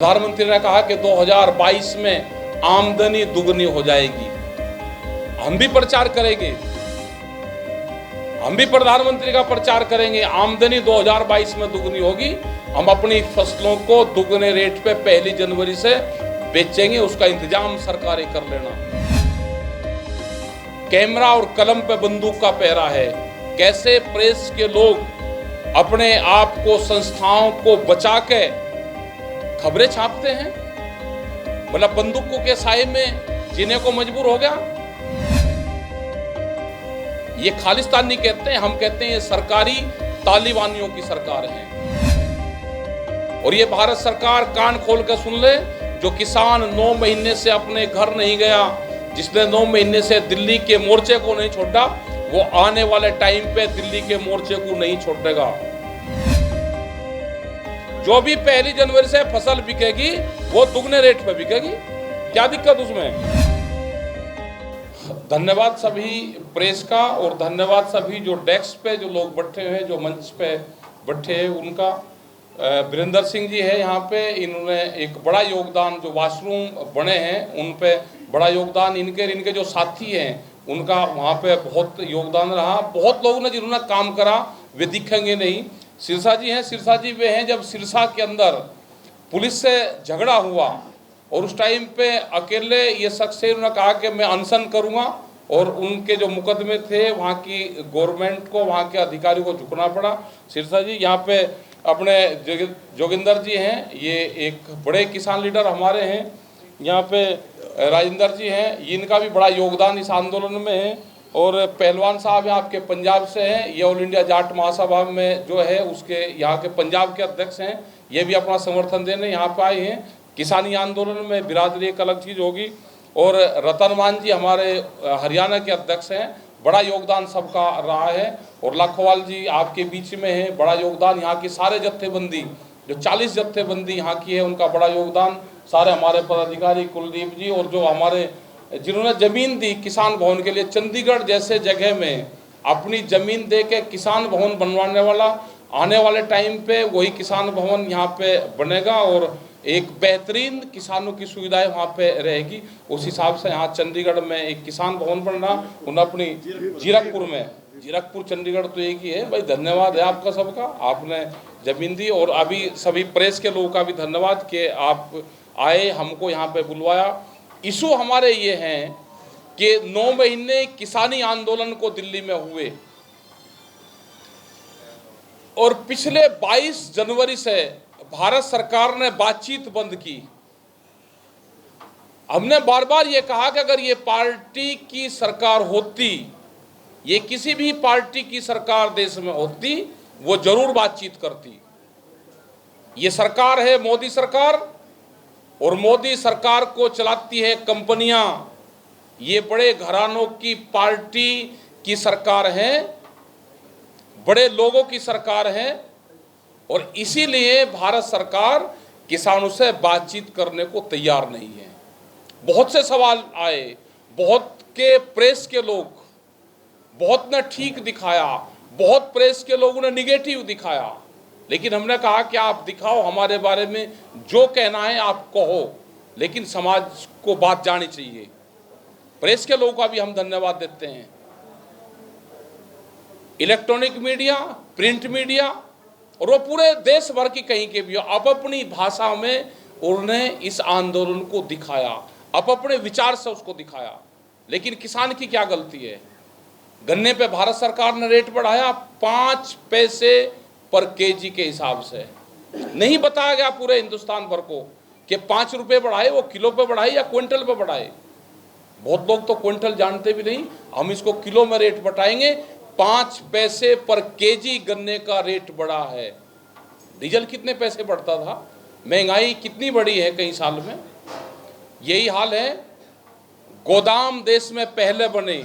प्रधानमंत्री ने कहा कि 2022 में आमदनी दुगनी हो जाएगी। हम भी प्रचार करेंगे, हम भी प्रधानमंत्री का प्रचार करेंगे। आमदनी 2022 में दुगनी होगी। हम अपनी फसलों को दुगने रेट पे 1 जनवरी से बेचेंगे। उसका इंतजाम सरकारें कर लेना। कैमरा और कलम पे बंदूक का पहरा है। कैसे प्रेस के लोग अपने आप को, संस्थाओं को बचा के खबरें छापते हैं, मतलब बंदूकों के साए में जीने को मजबूर हो गया। ये खालिस्तान नहीं कहते हैं, हम कहते हैं ये सरकारी तालिबानियों की सरकार है। और ये भारत सरकार कान खोल कर सुन ले, जो किसान 9 महीने से अपने घर नहीं गया, जिसने 9 महीने से दिल्ली के मोर्चे को नहीं छोड़ा, वो आने वाले टाइम पे दिल्ली के मोर्चे को नहीं छोड़ेगा। जो भी 1 जनवरी से फसल बिकेगी वो दुगने रेट पे बिकेगी। क्या दिक्कत उसमें? धन्यवाद सभी प्रेस का, और धन्यवाद सभी जो डेस्क पे जो लोग बैठे हैं, जो मंच पे बैठे हैं उनका। वीरेंद्र सिंह जी है यहाँ पे, इन्होंने एक बड़ा योगदान, जो वॉशरूम बने हैं उन पे बड़ा योगदान, इनके जो साथी हैं उनका वहाँ पे बहुत योगदान रहा। बहुत लोगों ने जिन्होंने काम करा वे दिखेंगे नहीं। सिरसा जी हैं, सिरसा जी वे हैं जब सिरसा के अंदर पुलिस से झगड़ा हुआ और उस टाइम पे अकेले ये शख्स से उन्होंने कहा कि मैं अनशन करूंगा, और उनके जो मुकदमे थे वहाँ की गवर्नमेंट को, वहाँ के अधिकारी को झुकना पड़ा। सिरसा जी यहाँ पे अपने जोगिंदर जी हैं, ये एक बड़े किसान लीडर हमारे हैं। यहाँ पे राजेंद्र जी हैं, इनका भी बड़ा योगदान इस आंदोलन में है। और पहलवान साहब यहाँ आपके पंजाब से हैं, ये ऑल इंडिया जाट महासभा में जो है उसके यहाँ के पंजाब के अध्यक्ष हैं, ये भी अपना समर्थन देने यहाँ पे आए हैं। किसानी आंदोलन में बिरादरी एक अलग चीज़ होगी। और रतन मान जी हमारे हरियाणा के अध्यक्ष हैं, बड़ा योगदान सबका रहा है। और लाखोवाल जी आपके बीच में हैं, बड़ा योगदान। यहाँ की सारे जत्थेबंदी, जो 40 जत्थेबंदी यहाँ की है, उनका बड़ा योगदान। सारे हमारे पदाधिकारी, कुलदीप जी, और जो हमारे जिन्होंने जमीन दी किसान भवन के लिए, चंडीगढ़ जैसे जगह में अपनी जमीन दे के किसान भवन बनवाने वाला, आने वाले टाइम पे वही किसान भवन यहाँ पे बनेगा और एक बेहतरीन किसानों की सुविधाएं वहाँ पे रहेगी। उस हिसाब से यहाँ चंडीगढ़ में एक किसान भवन बन रहा, उन्हें अपनी जीरकपुर में, जीरकपुर चंडीगढ़ तो एक ही है भाई। धन्यवाद है आपका सबका, आपने जमीन दी। और अभी सभी प्रेस के लोगों का भी धन्यवाद कि आप आए, हमको यहाँ पे बुलवाया। इशू हमारे ये हैं कि 9 महीने किसानी आंदोलन को दिल्ली में हुए, और पिछले 22 जनवरी से भारत सरकार ने बातचीत बंद की। हमने बार बार ये कहा कि अगर ये पार्टी की सरकार होती, ये किसी भी पार्टी की सरकार देश में होती, वो जरूर बातचीत करती। ये सरकार है मोदी सरकार, और मोदी सरकार को चलाती है कंपनियां। ये बड़े घरानों की पार्टी की सरकार है, बड़े लोगों की सरकार है, और इसीलिए भारत सरकार किसानों से बातचीत करने को तैयार नहीं है। बहुत से सवाल आए, बहुत के प्रेस के लोग, बहुत ने ठीक दिखाया, बहुत प्रेस के लोगों ने निगेटिव दिखाया। लेकिन हमने कहा कि आप दिखाओ, हमारे बारे में जो कहना है आप कहो, लेकिन समाज को बात जानी चाहिए। प्रेस के लोगों का भी हम धन्यवाद देते हैं। इलेक्ट्रॉनिक मीडिया, प्रिंट मीडिया, और वो पूरे देश भर की कहीं के भी हो, अब अपनी भाषा में उन्होंने इस आंदोलन को दिखाया, अब अपने विचार से उसको दिखाया। लेकिन किसान की क्या गलती है? गन्ने पे भारत सरकार ने रेट बढ़ाया 5 पैसे पर केजी के हिसाब से। नहीं बताया गया पूरे हिंदुस्तान भर को कि 5 रुपये बढ़ाए, वो किलो पे बढ़ाए या क्विंटल पे बढ़ाए। बहुत लोग तो क्विंटल जानते भी नहीं, हम इसको किलो में रेट बढ़ाएंगे। 5 पैसे पर केजी गन्ने का रेट बढ़ा है। डीजल कितने पैसे बढ़ता था? महंगाई कितनी बढ़ी है कई साल में। यही हाल है। गोदाम देश में पहले बने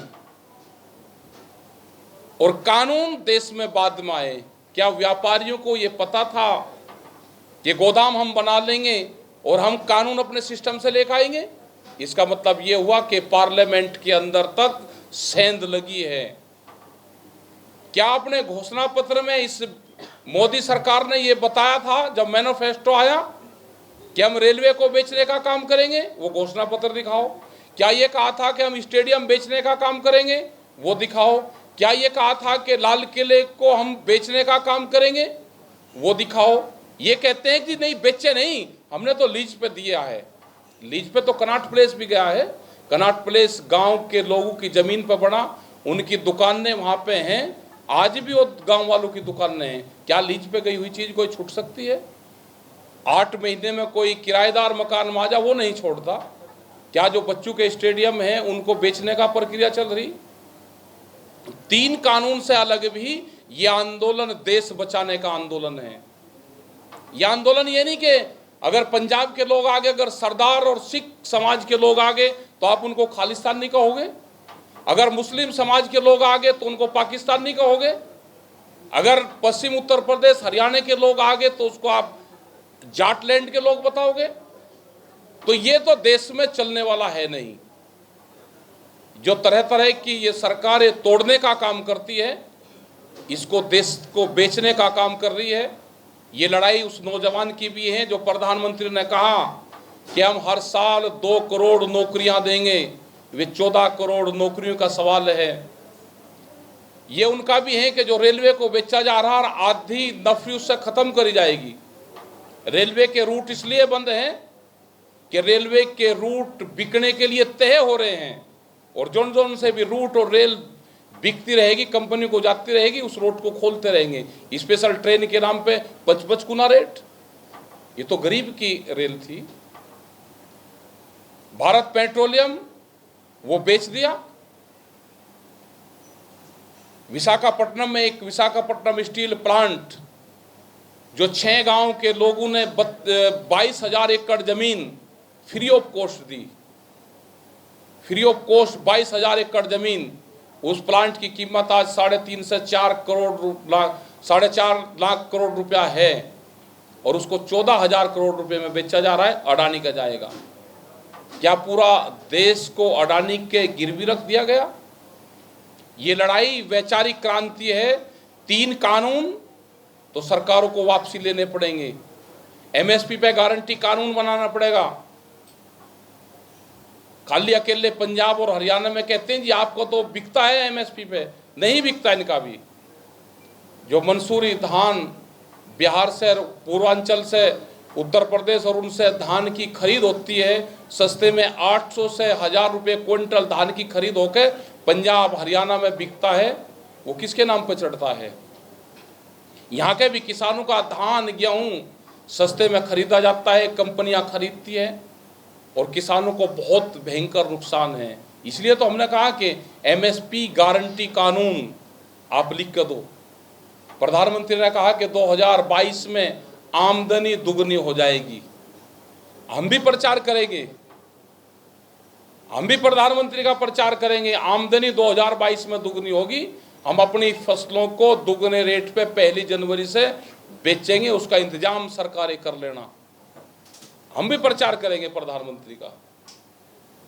और कानून देश में बाद में आए। क्या व्यापारियों को ये पता था कि गोदाम हम बना लेंगे और हम कानून अपने सिस्टम से लेकर आएंगे? इसका मतलब ये हुआ कि पार्लियामेंट के अंदर तक सेंध लगी है। क्या अपने घोषणा पत्र में इस मोदी सरकार ने ये बताया था जब मैनिफेस्टो आया कि हम रेलवे को बेचने का काम करेंगे, वो घोषणा पत्र दिखाओ। क्या ये कहा था कि हम स्टेडियम बेचने का काम करेंगे, वो दिखाओ। क्या ये कहा था कि लाल किले को हम बेचने का काम करेंगे, वो दिखाओ। ये कहते हैं कि नहीं बेचे नहीं, हमने तो लीज पे दिया है। लीज पे तो कनॉट प्लेस भी गया है। कनॉट प्लेस गांव के लोगों की जमीन पर बना, उनकी दुकानें वहां पे हैं, आज भी वो गांव वालों की दुकानें हैं। क्या लीज पे गई हुई चीज कोई छूट सकती है? 8 महीने में कोई किराएदार मकान माजा वो नहीं छोड़ता। क्या जो बच्चों के स्टेडियम हैं उनको बेचने का प्रक्रिया चल रही? 3 कानून से अलग भी ये आंदोलन देश बचाने का आंदोलन है। यह आंदोलन ये नहीं कि अगर पंजाब के लोग आगे, अगर सरदार और सिख समाज के लोग आगे तो आप उनको खालिस्तानी कहोगे, अगर मुस्लिम समाज के लोग आगे तो उनको पाकिस्तानी कहोगे, अगर पश्चिम उत्तर प्रदेश हरियाणा के लोग आगे तो उसको आप जाटलैंड के लोग बताओगे। तो ये तो देश में चलने वाला है नहीं। जो तरह तरह की ये सरकारें तोड़ने का काम करती है, इसको देश को बेचने का काम कर रही है। ये लड़ाई उस नौजवान की भी है जो प्रधानमंत्री ने कहा कि हम हर साल 2 करोड़ नौकरियां देंगे। वे 14 करोड़ नौकरियों का सवाल है। ये उनका भी है कि जो रेलवे को बेचा जा रहा है, आधी नफरी उससे खत्म करी जाएगी। रेलवे के रूट इसलिए बंद हैं कि रेलवे के रूट बिकने के लिए तय हो रहे हैं, और जोन जोन से भी रूट और रेल बिकती रहेगी, कंपनी को जाती रहेगी, उस रोड को खोलते रहेंगे। स्पेशल ट्रेन के नाम पे 55 गुना रेट। ये तो गरीब की रेल थी। भारत पेट्रोलियम वो बेच दिया। विशाखापट्टनम में एक विशाखापट्टनम स्टील प्लांट, जो 6 गांव के लोगों ने 22,000 एकड़ जमीन free of cost the. Free of cost 22,000 एकड़ जमीन। उस प्लांट की कीमत आज 3.5 से 4 लाख करोड़ रुपया है, और उसको 14,000 करोड़ रुपए में बेचा जा रहा है। अडानी का जाएगा। क्या पूरा देश को अडानी के गिरवी रख दिया गया? ये लड़ाई वैचारिक क्रांति है। 3 कानून तो सरकारों को वापसी लेने पड़ेंगे। एमएसपी पे गारंटी कानून बनाना पड़ेगा। खाली अकेले पंजाब और हरियाणा में कहते हैं जी आपको तो बिकता है एमएसपी पे, नहीं बिकता इनका भी। जो मंसूरी धान बिहार से, पूर्वांचल से, उत्तर प्रदेश और उनसे धान की खरीद होती है, सस्ते में 800 से 1000 रुपये क्विंटल धान की खरीद होकर पंजाब हरियाणा में बिकता है, वो किसके नाम पर चढ़ता है? यहाँ के भी किसानों का धान गेहूँ सस्ते में खरीदा जाता है, कंपनियां खरीदती है, और किसानों को बहुत भयंकर नुकसान है। इसलिए तो हमने कहा कि एमएसपी गारंटी कानून आप लिख कर दो। प्रधानमंत्री ने कहा कि 2022 में आमदनी दुगनी हो जाएगी। हम भी प्रचार करेंगे, हम भी प्रधानमंत्री का प्रचार करेंगे। आमदनी 2022 में दुगनी होगी। हम अपनी फसलों को दुगने रेट पे 1 जनवरी से बेचेंगे, उसका इंतजाम सरकारें कर लेना। हम भी प्रचार करेंगे प्रधानमंत्री का।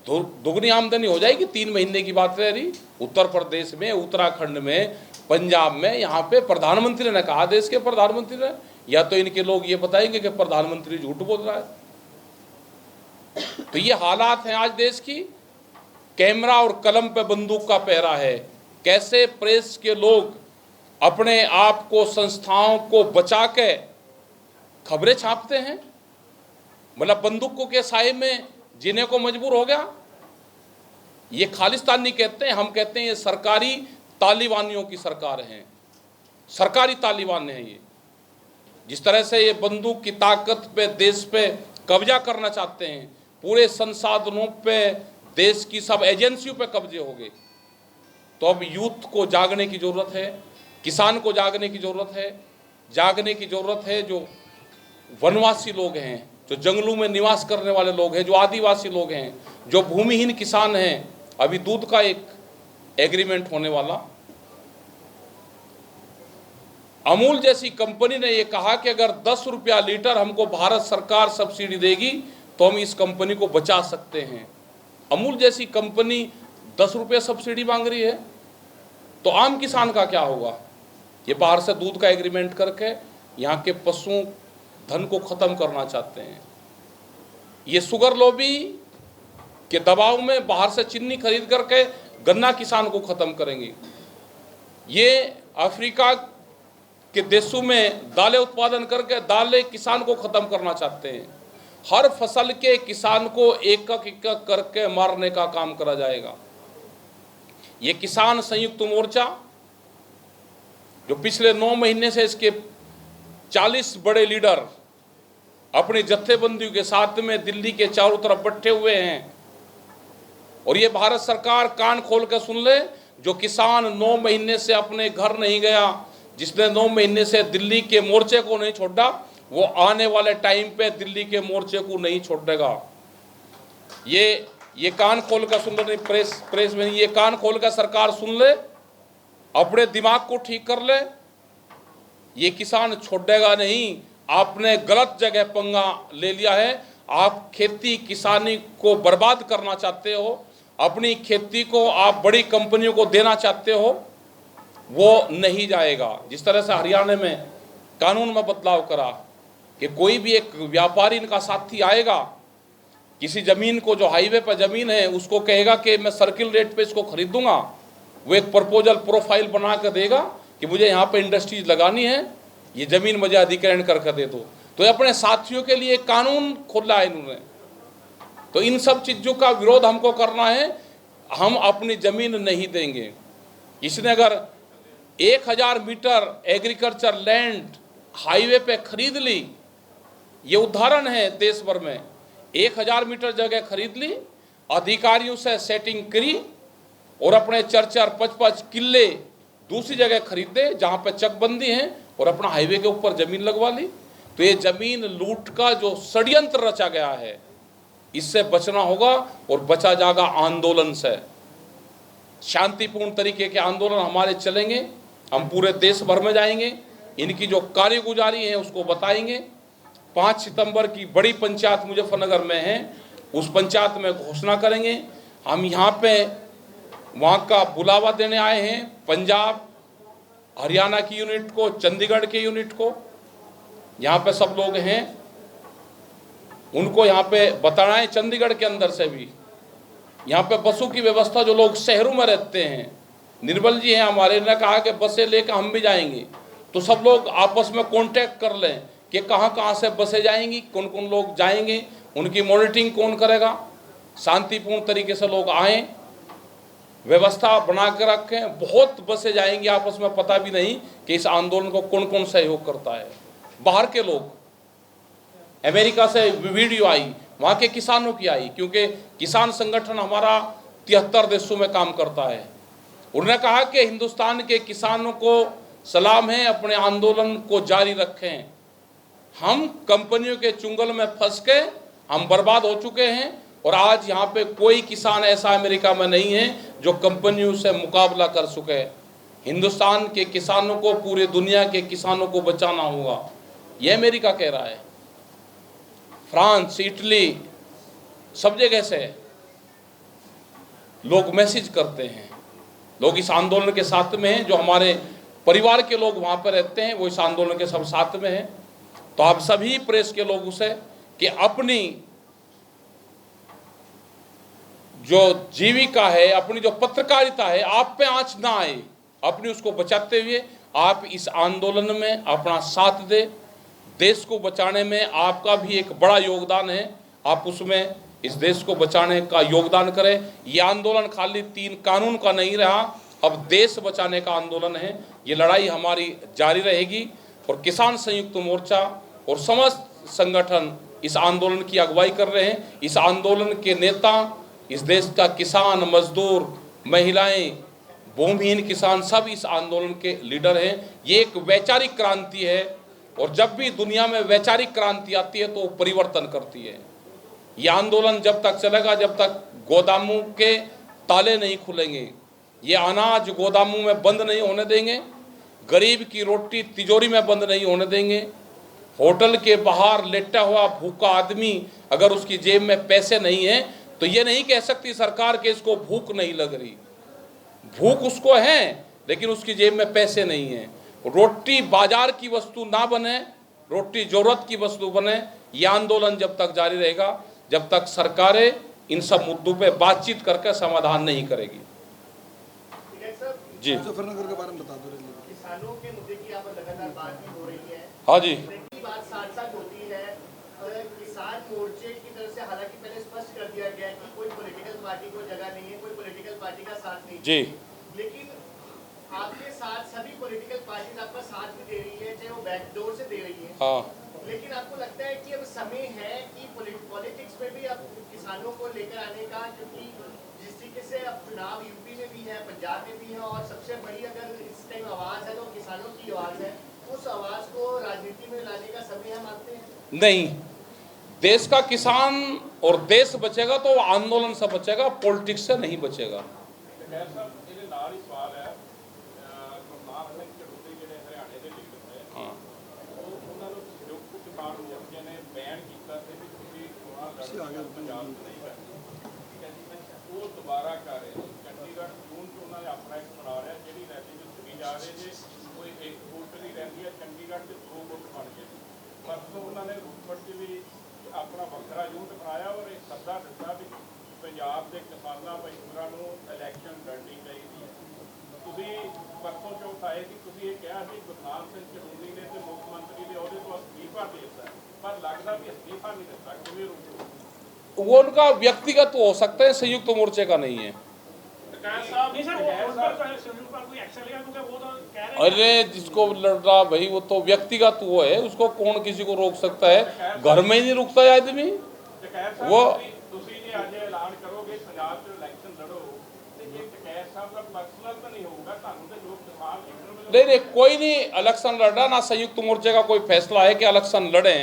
दुगनी आमदनी हो जाएगी। 3 महीने की बात रह रही। उत्तर प्रदेश में, उत्तराखंड में, पंजाब में, यहाँ पे प्रधानमंत्री ने कहा, देश के प्रधानमंत्री ने। या तो इनके लोग ये बताएंगे कि प्रधानमंत्री झूठ बोल रहा है। तो ये हालात हैं आज देश की। कैमरा और कलम पे बंदूक का पहरा है। कैसे प्रेस के लोग अपने आप को, संस्थाओं को बचा के खबरें छापते हैं। मतलब बंदूकों के साए में जीने को मजबूर हो गया। ये खालिस्तानी कहते हैं, हम कहते हैं ये सरकारी तालिबानियों की सरकार है। सरकारी तालिबान है ये। जिस तरह से ये बंदूक की ताकत पे, देश पे कब्जा करना चाहते हैं, पूरे संसाधनों पे, देश की सब एजेंसियों पे कब्जे हो गए। तो अब यूथ को जागने की जरूरत है, किसान को जागने की जरूरत है, जागने की जरूरत है। जो वनवासी लोग हैं, जो जंगलों में निवास करने वाले लोग हैं, जो आदिवासी लोग हैं, जो भूमिहीन किसान हैं। अभी दूध का एक एग्रीमेंट होने वाला। अमूल जैसी कंपनी ने यह कहा कि अगर 10 रुपया लीटर हमको भारत सरकार सब्सिडी देगी तो हम इस कंपनी को बचा सकते हैं। अमूल जैसी कंपनी 10 रुपये सब्सिडी मांग रही है, तो आम किसान का क्या होगा? ये बाहर से दूध का एग्रीमेंट करके यहाँ के पशु धन को खत्म करना चाहते हैं। ये शुगर लॉबी के दबाव में बाहर से चीनी खरीद करके गन्ना किसान को खत्म करेंगे। ये अफ्रीका के देशों में दालें उत्पादन करके दालें किसान को खत्म करना चाहते हैं। हर फसल के किसान को एक एक करके मारने का काम करा जाएगा। ये किसान संयुक्त मोर्चा जो पिछले 9 महीने से इसके 40 बड़े लीडर अपनी जत्थेबंदियों के साथ में दिल्ली के चारों तरफ बैठे हुए हैं। और ये भारत सरकार कान खोल कर सुन ले, जो किसान 9 महीने से अपने घर नहीं गया, जिसने 9 महीने से दिल्ली के मोर्चे को नहीं छोड़ा, वो आने वाले टाइम पे दिल्ली के मोर्चे को नहीं छोड़ेगा। ये कान खोल कर सुन ले, प्रेस में ये कान खोल कर सरकार सुन ले, अपने दिमाग को ठीक कर ले। ये किसान छोड़ेगा नहीं। आपने गलत जगह पंगा ले लिया है। आप खेती किसानी को बर्बाद करना चाहते हो, अपनी खेती को आप बड़ी कंपनियों को देना चाहते हो, वो नहीं जाएगा। जिस तरह से हरियाणा में कानून में बदलाव करा कि कोई भी एक व्यापारी इनका साथी आएगा, किसी जमीन को जो हाईवे पर जमीन है उसको कहेगा कि मैं सर्किल रेट पे इसको खरीदूंगा, वो एक प्रपोजल प्रोफाइल बना कर देगा कि मुझे यहाँ पे इंडस्ट्रीज लगानी है, ये जमीन मुझे अधिग्रहण करके दे दो। तो ये अपने साथियों के लिए कानून खोला है इन्होंने। तो इन सब चीज़ों का विरोध हमको करना है। हम अपनी जमीन नहीं देंगे। इसने अगर 1000 मीटर एग्रीकल्चर लैंड हाईवे पे खरीद ली, ये उदाहरण है देश भर में, 1000 मीटर जगह खरीद ली, अधिकारियों से सेटिंग करी और अपने 4-4, 5-5 किले दूसरी जगह खरीदे जहां पे चकबंदी है और अपना हाईवे के ऊपर जमीन लगवा ली। तो ये जमीन लूट का जो षड्यंत्र रचा गया है, इससे बचना होगा और बचा जाएगा आंदोलन से। शांतिपूर्ण तरीके के आंदोलन हमारे चलेंगे। हम पूरे देश भर में जाएंगे, इनकी जो कारगुजारी है उसको बताएंगे। 5 सितंबर की बड़ी पंचायत मुजफ्फरनगर में है, उस पंचायत में घोषणा करेंगे। हम यहाँ पे वहाँ का बुलावा देने आए हैं, पंजाब हरियाणा की यूनिट को, चंडीगढ़ के यूनिट को, यहाँ पे सब लोग हैं, उनको यहाँ पे बताना है। चंडीगढ़ के अंदर से भी यहाँ पे बसों की व्यवस्था, जो लोग शहरों में रहते हैं, निर्मल जी हैं हमारे, ने कहा कि बसें लेकर हम भी जाएंगे। तो सब लोग आपस में कांटेक्ट कर लें कि कहाँ कहाँ से बसें जाएंगी, कौन कौन लोग जाएंगे, उनकी मॉनिटरिंग कौन करेगा। शांतिपूर्ण तरीके से लोग आएँ, व्यवस्था बना कर रखें। बहुत बसें जाएंगी, आपस में पता भी नहीं कि इस आंदोलन को कौन कौन सहयोग करता है। बाहर के लोग, अमेरिका से वीडियो आई, वहाँ के किसानों की आई, क्योंकि किसान संगठन हमारा 73 देशों में काम करता है। उन्होंने कहा कि हिंदुस्तान के किसानों को सलाम है, अपने आंदोलन को जारी रखें। हम कंपनियों के चुंगल में फंस के हम बर्बाद हो चुके हैं और आज यहाँ पे कोई किसान ऐसा अमेरिका में नहीं है जो कंपनियों से मुकाबला कर सके। हिंदुस्तान के किसानों को, पूरे दुनिया के किसानों को बचाना होगा, यह अमेरिका कह रहा है। फ्रांस, इटली, सब जगह से लोग मैसेज करते हैं। लोग इस आंदोलन के साथ में हैं। जो हमारे परिवार के लोग वहाँ पर रहते हैं वो इस आंदोलन के सब साथ में हैं। तो आप सभी प्रेस के लोगों से कि अपनी जो जीविका है, अपनी जो पत्रकारिता है, आप पे आंच ना आए, अपनी उसको बचाते हुए आप इस आंदोलन में अपना साथ दें। देश को बचाने में आपका भी एक बड़ा योगदान है, आप उसमें इस देश को बचाने का योगदान करें। ये आंदोलन खाली 3 कानून का नहीं रहा, अब देश बचाने का आंदोलन है। ये लड़ाई हमारी जारी रहेगी और किसान संयुक्त मोर्चा और समस्त संगठन इस आंदोलन की अगुवाई कर रहे हैं। इस आंदोलन के नेता, इस देश का किसान, मजदूर, महिलाएं, भूमिहीन किसान, सब इस आंदोलन के लीडर हैं। ये एक वैचारिक क्रांति है और जब भी दुनिया में वैचारिक क्रांति आती है तो वो परिवर्तन करती है। ये आंदोलन जब तक चलेगा जब तक गोदामों के ताले नहीं खुलेंगे, ये अनाज गोदामों में बंद नहीं होने देंगे, गरीब की रोटी तिजोरी में बंद नहीं होने देंगे। होटल के बाहर लेटा हुआ भूखा आदमी अगर उसकी जेब में पैसे नहीं है तो ये नहीं कह सकती सरकार कि इसको भूख नहीं लग रही। भूख उसको है लेकिन उसकी जेब में पैसे नहीं है। रोटी बाजार की वस्तु ना बने, रोटी जरूरत की वस्तु बने। ये आंदोलन जब तक जारी रहेगा जब तक सरकारें इन सब मुद्दों पे बातचीत करके समाधान नहीं करेगी। जी मुजफ्फरनगर के बारे में बता दो। किसानों के मुद्दे की आप लगातार बात भी हो रही है। हाँ जी, की बात साथ साथ होती है। किसान मोर्चे की तरफ से हालांकि पहले स्पष्ट कर दिया गया है कि कोई पॉलिटिकल पार्टी को जगह नहीं है, कोई पॉलिटिकल पार्टी का साथ नहीं जी, लेकिन आपके साथ सभी पॉलिटिकल पार्टी आपका साथ भी दे रही है, चाहे वो बैकडोर से दे रही है। हाँ। लेकिन आपको लगता है कि अब समय है कि पॉलिटिक्स में भी अब किसानों को लेकर आने का, क्योंकि जिस तरीके से अब चुनाव यूपी में भी है, पंजाब में भी है, और सबसे बड़ी अगर इस टाइम आवाज है तो किसानों की आवाज है, उस आवाज को राजनीति में लाने का समय हम मानते हैं। नहीं, देश का किसान और देश बचेगा तो आंदोलन से बचेगा, पॉलिटिक्स से नहीं बचेगा। अपना ਵੱਖਰਾ यूनिट बनाया और एक सदा दिता भी पंजाब के किसानों मजदूरों को इलैक्शन लड़नी चाहिए। ਤੁਸੀਂ ਪਰਸੋਂ ਚੌਥਾਏ ਕਿ ਤੁਸੀਂ ਇਹ ਕਿਹਾ ਸੀ ਗੁਰਨਾਮ ਸਿੰਘ ਚੜੂਨੀ ਨੇ ਤੇ ਮੁੱਖ ਮੰਤਰੀ ਦੇ ਅਹੁਦੇ ਤੋਂ ਅਸਤੀਫਾ ਦੇ ਦਿੱਤਾ, ਪਰ ਲੱਗਦਾ ਵੀ ਅਸਤੀਫਾ ਨਹੀਂ ਦਿੱਤਾ, ਕਿਵੇਂ ਰੁਕੋ? वो उनका व्यक्तिगत हो सकता है, संयुक्त मोर्चे का नहीं है। अरे जिसको लड़ रहा भाई वो तो व्यक्तिगत वो है, उसको कौन किसी को रोक सकता है? घर में ही नहीं रुकता है आदमी वो। नहीं, कोई नहीं इलेक्शन लड़ रहा, ना संयुक्त मोर्चे का कोई फैसला है कि इलेक्शन लड़े,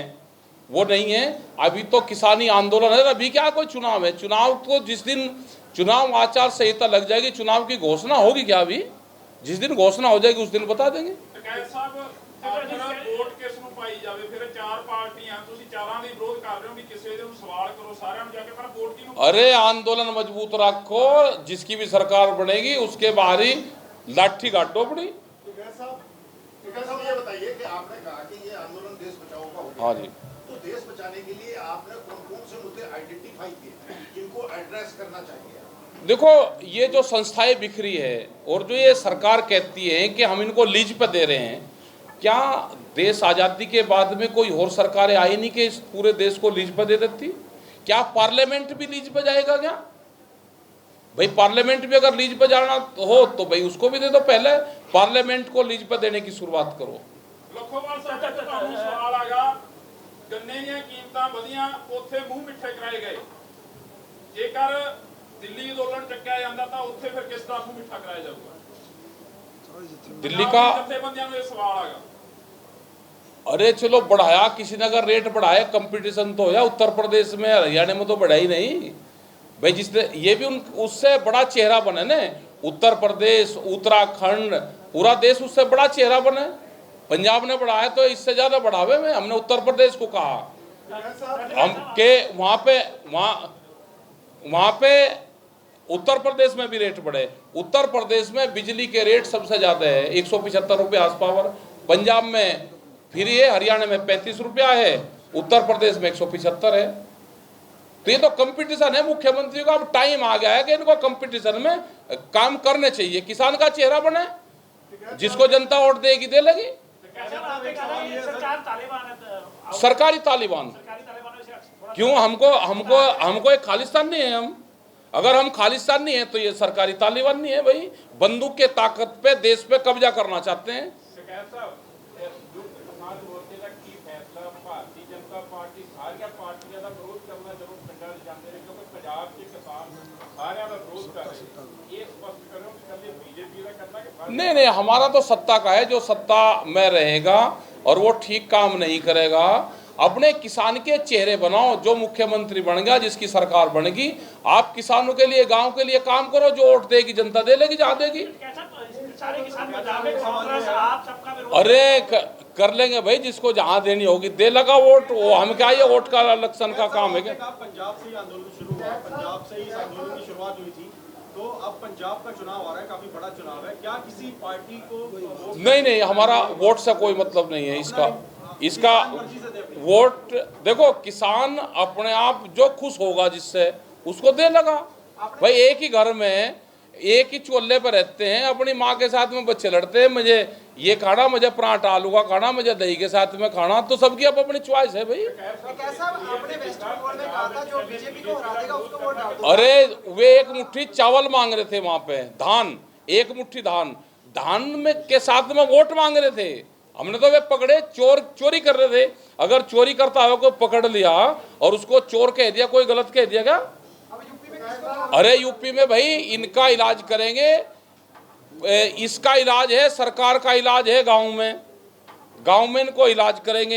वो नहीं है। अभी तो किसानी आंदोलन है, अभी क्या कोई चुनाव है? चुनाव को जिस दिन चुनाव आचार संहिता लग जाएगी, चुनाव की घोषणा होगी क्या? अभी जिस दिन घोषणा हो जाएगी उस दिन बता देंगे। अरे आंदोलन मजबूत रखो, जिसकी भी सरकार बनेगी उसके बाहर ही लाठी गाड़ो पड़ी। ये बताइए कि आपने कहा कि ये आंदोलन देश बचाओ का होगा। हाँ जी, तो देश बचाने के लिए आपने कौन से मुद्दे आइडेंटिफाई किए जिनको एड्रेस करना चाहिए? देखो ये जो संस्थाएं बिखरी है और जो ये सरकार कहती है कि हम इनको लीज पे दे रहे हैं, क्या देश आज़ादी के बाद में कोई और सरकारें आई नहीं कि इस पूरे देश को लीज पे दे देती? क्या पार्लियामेंट भी लीज पे जाएगा क्या? भाई पार्लियामेंट भी अगर लीज पे जाना हो तो भाई उसको भी दे दो, पहले पार्लियामेंट को लीज पे देने की शुरुआत करो। सवाल आगा गन्ने दी कीमतां वधियां, उत्थे मूंह मिठे कराए गए, जेकर दिल्ली अंदोलन टक्या जाता तो उत्थे फिर किस तरह मूंह मिठा कराया जाऊगा? दिल्ली का जथेबंदियां नूं सवाल आगा। अरे चलो बढ़ाया, किसी ने अगर रेट बढ़ाया, कंपटीशन तो होया। उत्तर प्रदेश में हरियाणा में तो बढ़ा ही नहीं भाई, जिसने ये भी उससे बड़ा चेहरा बने ना, उत्तर प्रदेश, उत्तराखंड, पूरा देश उससे बड़ा चेहरा बने। पंजाब ने बढ़ाया तो इससे ज्यादा बढ़ावे में हमने उत्तर प्रदेश को कहा हम के वहां पे उत्तर प्रदेश में भी रेट बढ़े। उत्तर प्रदेश में बिजली के रेट सबसे ज्यादा है, 175 रुपये हाउस पावर। पंजाब में फिर ये, हरियाणा में 35 रुपया है, उत्तर प्रदेश में 175 है। तो ये तो कंपटीशन है मुख्यमंत्री का। अब टाइम आ गया है कि इनको कंपटीशन में काम करने चाहिए, किसान का चेहरा बने, जिसको जनता वोट देगी दे लेगी। सरकारी तालिबान क्यों? हमको एक खालिस्तान नहीं है। हम अगर हम खालिस्तान नहीं है तो ये सरकारी तालिबान नहीं है भाई। बंदूक के ताकत पे देश पे कब्जा करना चाहते हैं। नहीं, हमारा तो सत्ता का है, जो सत्ता में रहेगा और वो ठीक काम नहीं करेगा, अपने किसान के चेहरे बनाओ। जो मुख्यमंत्री बन गया, जिसकी सरकार बनेगी, आप किसानों के लिए, गांव के लिए काम करो। जो वोट देगी जनता दे लेगी, जहाँ देगी। अरे कर लेंगे भाई, जिसको जहाँ देनी होगी दे लगा वोट। वो हम क्या, ये वोट का इलेक्शन का काम है क्या? पंजाब से ही आंदोलन शुरू हुआ, पंजाब से ही इस आंदोलन की शुरुआत हुई थी, तो अब पंजाब का चुनाव आ रहा है, काफी बड़ा चुनाव है। क्या किसी पार्टी को नहीं, हमारा वोट से कोई मतलब नहीं है इसका। इसका वोट देखो, किसान अपने आप जो खुश होगा जिससे उसको दे लगा। भाई एक ही घर में एक ही चूल्हे पर रहते हैं, अपनी माँ के साथ में बच्चे लड़ते हैं, मुझे ये खाना, मुझे पराठा आलू का खाना, मुझे दही के साथ में खाना, तो सबकी अपनी चॉइस है भाई। अरे वे एक मुट्ठी चावल मांग रहे थे वहां पे, धान, एक मुट्ठी धान में के साथ में वोट मांग रहे थे। हमने तो वे पकड़े, चोरी कर रहे थे। अगर चोरी करता हो कोई पकड़ लिया और उसको चोर कह दिया, कोई गलत कह दिया क्या? अरे यूपी में भाई इनका इलाज करेंगे, इसका इलाज है, सरकार का इलाज है गांव में इनको इलाज करेंगे।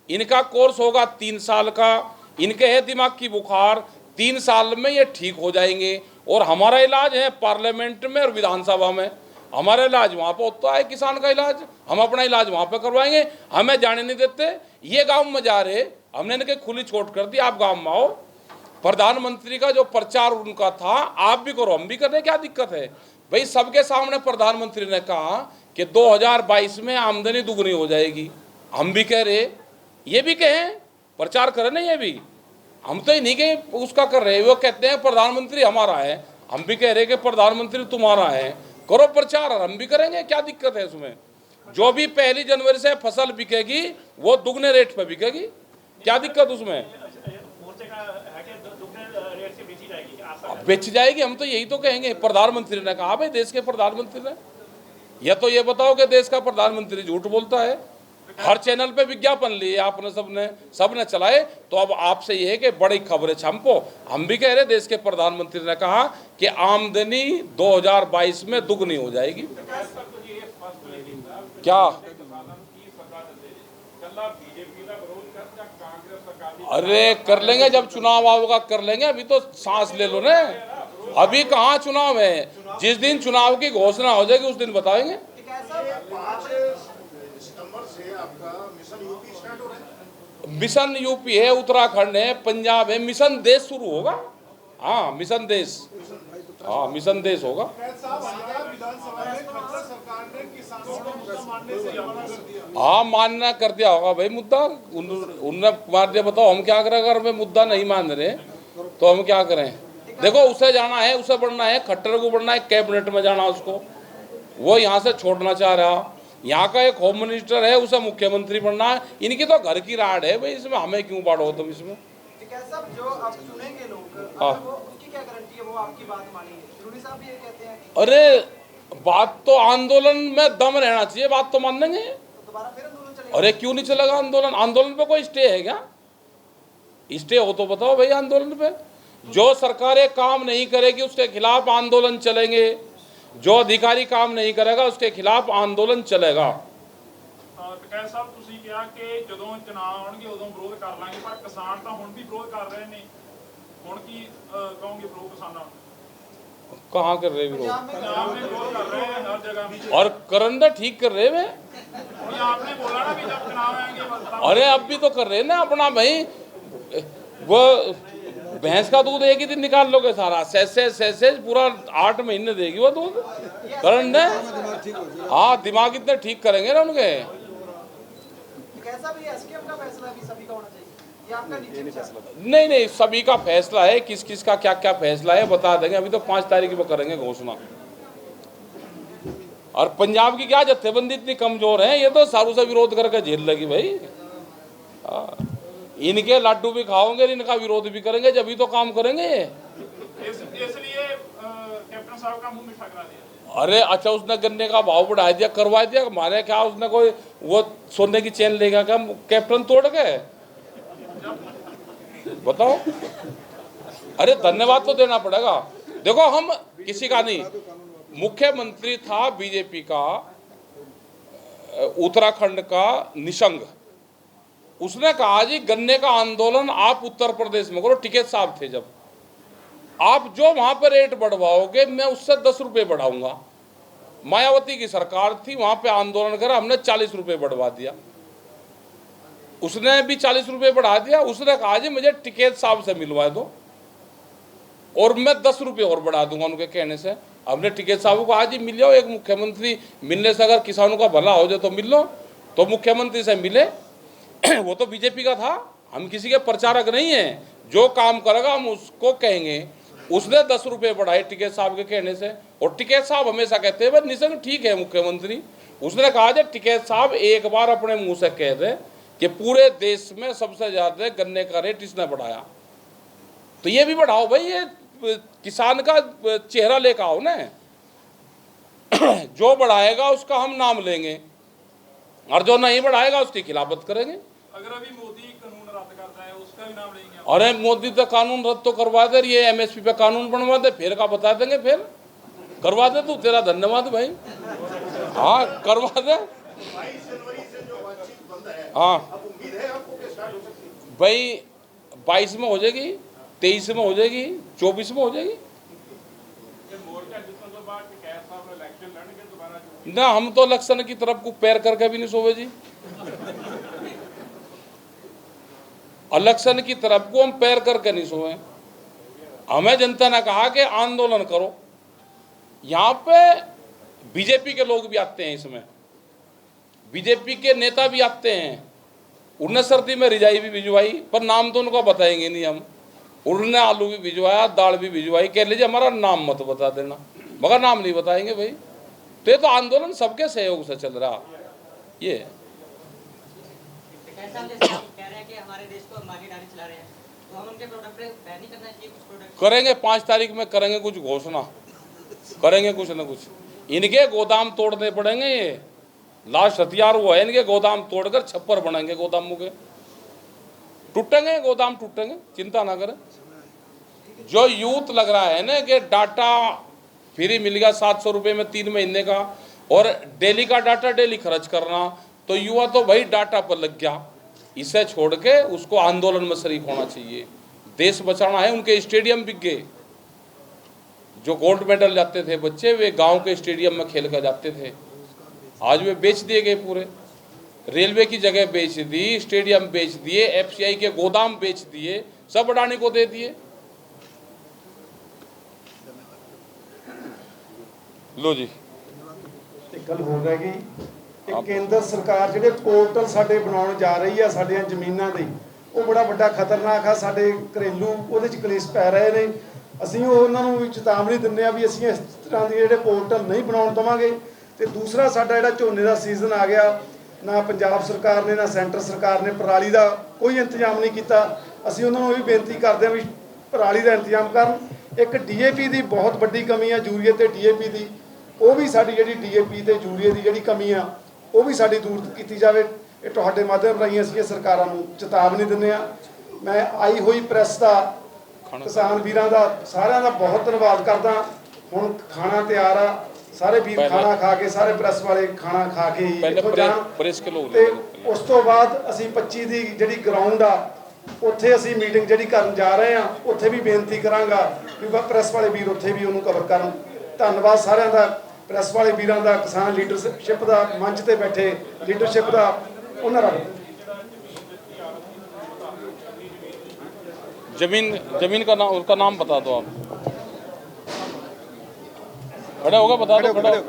इनका कोर्स होगा 3 साल का। इनके है दिमाग की बुखार, 3 साल में ये ठीक हो जाएंगे। और हमारा इलाज है पार्लियामेंट में और विधानसभा में। हमारा इलाज वहाँ पर होता है, किसान का इलाज, हम अपना इलाज वहाँ पे करवाएंगे। हमें जाने नहीं देते, ये गाँव में जा रहे, हमने इनके खुली छूट कर दी, आप गाँव में आओ। प्रधानमंत्री का जो प्रचार उनका था, आप भी करो, हम भी कर रहे, क्या दिक्कत है भाई? सबके सामने प्रधानमंत्री ने कहा कि 2022 में आमदनी दुगनी हो जाएगी। हम भी कह रहे, ये भी कहें, प्रचार करें ना, ये भी। हम तो ये नहीं कहें उसका कर रहे, वो कहते हैं प्रधानमंत्री हमारा है, हम भी कह रहे कि प्रधानमंत्री तुम्हारा है, करो प्रचार, और हम भी करेंगे, क्या दिक्कत है इसमें? जो भी 1 जनवरी से फसल बिकेगी वो दुगने रेट पे बिकेगी, क्या दिक्कत उसमें? बेच जाएगी, हम तो यही तो कहेंगे। प्रधानमंत्री ने कहा, भाई देश के प्रधानमंत्री ने, या तो ये बताओ कि देश का प्रधानमंत्री झूठ बोलता है। हर चैनल पे विज्ञापन लिए आपने, सबने चलाए। तो अब आपसे ये है कि बड़ी खबरें छापो। हम भी कह रहे, देश के प्रधानमंत्री ने कहा कि आमदनी 2022 में दुगनी हो जाएगी। क्या? अरे कर लेंगे, जब चुनाव आओगा कर लेंगे, अभी तो सांस ले लो ना। अभी कहाँ चुनाव है? जिस दिन चुनाव की घोषणा हो जाएगी उस दिन बताएंगे। 5 सितंबर से आपका मिशन यूपी स्टार्ट हो रहा है। मिशन यूपी है, उत्तराखंड है, पंजाब है, मिशन देश शुरू होगा। हाँ मिशन देश, हाँ मिशन देश होगा। हाँ मानना कर दिया होगा भाई मुद्दा, उनने मार दिया। बताओ हम क्या करें? अगर वे मुद्दा नहीं मान रहे तो हम क्या करें? देखो उसे जाना है, उसे बढ़ना है, खट्टर को बढ़ना है, कैबिनेट में जाना उसको, वो यहाँ से छोड़ना चाह रहा। यहाँ का एक होम मिनिस्टर है, उसे मुख्यमंत्री बनना है। इनकी तो घर की राड है भाई, इसमें हमें क्यों बाढ़ो तुम इसमें? जो अब चुनेंगे लोग, वो उसकी क्या गारंटी है वो आपकी बात मानेंगे? जरूरी साहब भी ये कहते हैं। अरे बात तो आंदोलन में दम रहना चाहिए, बात तो मान लेंगे। तो दोबारा फिर आंदोलन चलेगा? अरे क्यों नहीं चलेगा आंदोलन? आंदोलन पे कोई स्टे है क्या? स्टे हो तो बताओ भाई। आंदोलन पे जो सरकारें काम नहीं करेगी उसके खिलाफ आंदोलन चलेंगे, जो अधिकारी काम नहीं करेगा उसके खिलाफ आंदोलन चलेगा। ਟਕੈਤ ਸਾਹਿਬ ਤੁਸੀਂ ਕਿਹਾ ਕਿ ਜਦੋਂ ਚੁਣਾਵ ਆਉਣਗੇ ਉਦੋਂ ਵਿਰੋਧ ਕਰ ਲਾਂਗੇ, ਪਰ ਕਿਸਾਨ ਤਾਂ ਹੁਣ ਵੀ ਵਿਰੋਧ ਕਰ ਰਹੇ ਨੇ। ਹੁਣ ਕੀ ਕਹੋਗੇ ਵਿਰੋਧ ਕਿਸਾਨਾਂ ਨੂੰ? कहाँ कर रहे विरोध? पंजाब में विरोध कर रहे हैं हर जगह। और करंदा ठीक कर रहे हैं। आपने बोला ना भी जब चुनाव आएंगे। अरे अब भी तो कर रहे हैं ना अपना भाई। वो भैंस का दूध एक ही दिन निकाल लोगे सारा, सैसेज पूरा 8 महीने देगी वो दूध। करंट है, हाँ दिमाग इतने ठीक करेंगे ना उनके। कैसा भी एसकेएम का फैसला भी सभी का होना चाहिए, ये आपका निश्चित फैसला? नहीं सभी का फैसला है, किस किस का क्या क्या फैसला है बता देंगे। अभी तो 5 तारीख को करेंगे घोषणा। और पंजाब की क्या जत्थेबंदी इतनी कमजोर है, ये तो सारू से विरोध करके झेल लगी भाई। इनके लड्डू भी खाओगे, इनका विरोध भी करेंगे, जब तो काम करेंगे। इसलिए कैप्टन साहब का मुंह मीठा करा दिया। अरे अच्छा, उसने गन्ने का भाव बढ़ा दिया, करवा दिया। हमारे क्या उसने कोई वो सोने की चेन लेगा क्या कैप्टन तोड़ के? बताओ। अरे धन्यवाद तो देना पड़ेगा। देखो हम किसी का नहीं, मुख्यमंत्री था बीजेपी का उत्तराखंड का निशंग, उसने कहा जी गन्ने का आंदोलन आप उत्तर प्रदेश में करो। टिकैत साहब थे जब, आप जो वहां पर रेट बढ़वाओगे मैं उससे 10 रुपये बढ़ाऊंगा। मायावती की सरकार थी, वहां पे आंदोलन करा, हमने 40 रुपये बढ़वा दिया, उसने भी 40 रुपये बढ़ा दिया। उसने कहा जी मुझे टिकैत साहब से मिलवा दो और मैं 10 रुपये और बढ़ा दूंगा उनके कहने से। हमने टिकैत साहब को आज ही मिल जाओ, एक मुख्यमंत्री मिलने से अगर किसानों का भला हो जाए तो मिल लो। तो मुख्यमंत्री से मिले, वो तो बीजेपी का था, हम किसी के प्रचारक नहीं हैं। जो काम करेगा हम उसको कहेंगे। उसने 10 रुपये बढ़ाए टिकैत साहब के कहने से, और टिकैत साहब हमेशा कहते हैं भाई निशंक ठीक है मुख्यमंत्री। उसने कहा जब टिकैत साहब एक बार अपने मुंह से कह दे कि पूरे देश में सबसे ज्यादा गन्ने का रेट इसने बढ़ाया, तो ये भी बढ़ाओ भाई, ये किसान का चेहरा लेकर आओ ना। जो बढ़ाएगा उसका हम नाम लेंगे, और जो नहीं बढ़ाएगा उसकी खिलाफत करेंगे। अगर अभी मोदी कानून रद्द करता है उसका भी नाम लेंगे। अरे मोदी तो कानून रद्द तो करवा दे, ये एमएसपी पे कानून बनवा दे, फिर का बता देंगे, फिर करवा दे तू, तेरा धन्यवाद भाई। हाँ करवा दे। 22 जनवरी से जो बातचीत बंद है, हाँ अब उम्मीद है आपको कि स्टार्ट हो सकती है? भाई 22 में हो जाएगी, 23 में हो जाएगी, 24 में हो जाएगी। ये मोर्चा जितने के बाद टिकैत साहब इलेक्शन लड़ेंगे दोबारा? ना हम तो इलेक्शन की तरफ को पैर करके भी नहीं सोवे जी। इलेक्शन की तरफ को हम पैर करके नहीं सोए। हमें जनता ने कहा कि आंदोलन करो। यहाँ पे बीजेपी के लोग भी आते हैं, इसमें बीजेपी के नेता भी आते हैं। उन्होंने सर्दी में रिजाई भी भिजवाई, पर नाम तो उनका बताएंगे नहीं हम। उन्होंने आलू भी भिजवाया, दाल भी भिजवाई, कह लीजिए हमारा नाम मत बता देना, मगर नाम नहीं बताएंगे भाई। तो ये तो आंदोलन सबके सहयोग से चल रहा। ये कह रहे हैं कि हमारे देश को मार्केटदारी चला रहे हैं, तो हम उनके प्रोडक्ट पे बैन नहीं करना चाहिए? कुछ प्रोडक्ट करेंगे 5 तारीख में, करेंगे कुछ घोषणा, करेंगे कुछ न कुछ। इनके गोदाम तोड़ने पड़ेंगे, ये लास्ट हथियार वो है इनके। गोदाम तोड़कर छप्पर बनाएंगे गोदामों के, टूटेंगे गोदाम, टूटेंगे, चिंता ना करें। जो यूथ लग रहा है ना कि डाटा फ्री मिल गया 700 रुपये में 3 महीने का, और डेली का डाटा डेली खर्च करना, तो युवा तो भाई डाटा पर लग गया। इसे छोड़ के उसको आंदोलन में शरीक होना चाहिए। देश बचाना है। उनके स्टेडियम बिक गए, जो गोल्ड मेडल जाते थे बच्चे, वे गांव के स्टेडियम में खेल कर जाते थे, आज वे बेच दिए गए पूरे। रेलवे की जगह बेच दी, स्टेडियम बेच दिए, एफसीआई के गोदाम बेच दिए, सब अडानी को दे दिए। लो जी एक गल हो रहेगी कि केंद्र सरकार ਜਿਹੜੇ पोर्टल ਸਾਡੇ ਬਣਾਉਣ ਜਾ ਰਹੀ ਆ ਸਾਡੀਆਂ ਜ਼ਮੀਨਾਂ ਦੇ, ਉਹ ਬੜਾ ਵੱਡਾ ਖਤਰਨਾਕ ਆ। ਸਾਡੇ ਘਰੇਲੂ ਉਹਦੇ ਚ ਕਲੇਸ਼ ਪੈ ਰਹੇ ਨੇ। ਅਸੀਂ ਉਹਨਾਂ ਨੂੰ ਵੀ ਚੇਤਾਵਨੀ ਦਿੰਦੇ ਆ ਵੀ ਅਸੀਂ ਇਸ ਤਰ੍ਹਾਂ ਦੇ ਜਿਹੜੇ ਪੋਰਟਲ ਨਹੀਂ ਬਣਾਉਣ ਦੇਵਾਂਗੇ। ਤੇ ਦੂਸਰਾ ਸਾਡਾ ਜਿਹੜਾ ਝੋਨੇ ਦਾ ਸੀਜ਼ਨ ਆ ਗਿਆ, ਨਾ ਪੰਜਾਬ ਸਰਕਾਰ ਨੇ ਨਾ ਸੈਂਟਰ ਸਰਕਾਰ ਨੇ ਪਰਾਲੀ ਦਾ ਕੋਈ ਇੰਤਜ਼ਾਮ ਨਹੀਂ ਕੀਤਾ। ਅਸੀਂ ਉਹਨਾਂ ਨੂੰ ਇਹ ਵੀ ਬੇਨਤੀ ਕਰਦੇ ਆ ਵੀ ਪਰਾਲੀ ਦਾ ਇੰਤਜ਼ਾਮ ਕਰਨ। ਇੱਕ ਡੀਏਪੀ ਦੀ ਬਹੁਤ ਵੱਡੀ ਕਮੀ ਆ, ਯੂਰੀਏ ਤੇ ਡੀਏਪੀ ਦੀ, ਉਹ ਵੀ ਸਾਡੀ ਜਿਹੜੀ ਡੀਏਪੀ ਤੇ ਯੂਰੀਏ ਦੀ ਜਿਹੜੀ ਕਮੀ ਆ ਉਹ ਵੀ ਸਾਡੀ ਦੂਰ ਕੀਤੀ ਜਾਵੇ। ਇਹ ਤੁਹਾਡੇ ਮਾਧਿਅਮ ਰਾਹੀਂ ਅਸੀਂ ਸਰਕਾਰਾਂ ਨੂੰ ਚੇਤਾਵਨੀ ਦਿੰਦੇ ਆ। ਮੈਂ ਆਈ ਹੋਈ ਪ੍ਰੈਸ ਦਾ, ਕਿਸਾਨ ਵੀਰਾਂ ਦਾ, ਸਾਰਿਆਂ ਦਾ ਬਹੁਤ ਧੰਨਵਾਦ ਕਰਦਾ। ਹੁਣ ਖਾਣਾ ਤਿਆਰ ਆ, ਸਾਰੇ ਵੀਰ ਖਾਣਾ ਖਾ ਕੇ, ਸਾਰੇ ਪ੍ਰੈਸ ਵਾਲੇ ਖਾਣਾ ਖਾ ਕੇ ਇੱਥੋਂ ਜਾਣ। ਤੇ ਉਸ ਤੋਂ ਬਾਅਦ ਅਸੀਂ 25 ਦੀ ਜਿਹੜੀ ਗਰਾਊਂਡ ਆ ਉੱਥੇ ਅਸੀਂ ਮੀਟਿੰਗ ਜਿਹੜੀ ਕਰਨ ਜਾ ਰਹੇ ਆ, ਉੱਥੇ ਵੀ ਬੇਨਤੀ ਕਰਾਂਗਾ ਵੀ ਪ੍ਰੈਸ ਵਾਲੇ ਵੀਰ ਉੱਥੇ ਵੀ ਉਹਨੂੰ ਕਵਰ ਕਰਨ। ਧੰਨਵਾਦ ਸਾਰਿਆਂ ਦਾ, ਪ੍ਰੈਸ ਵਾਲੇ ਵੀਰਾਂ ਦਾ, ਕਿਸਾਨ ਲੀਡਰਸ਼ਿਪ ਦਾ, ਮੰਚ ਤੇ ਬੈਠੇ ਲੀਡਰਸ਼ਿਪ ਦਾ, ਉਹਨਾਂ ਦਾ। जमीन का नाम, उसका नाम बता दो आप। खड़े होगा, बता दो, खड़ा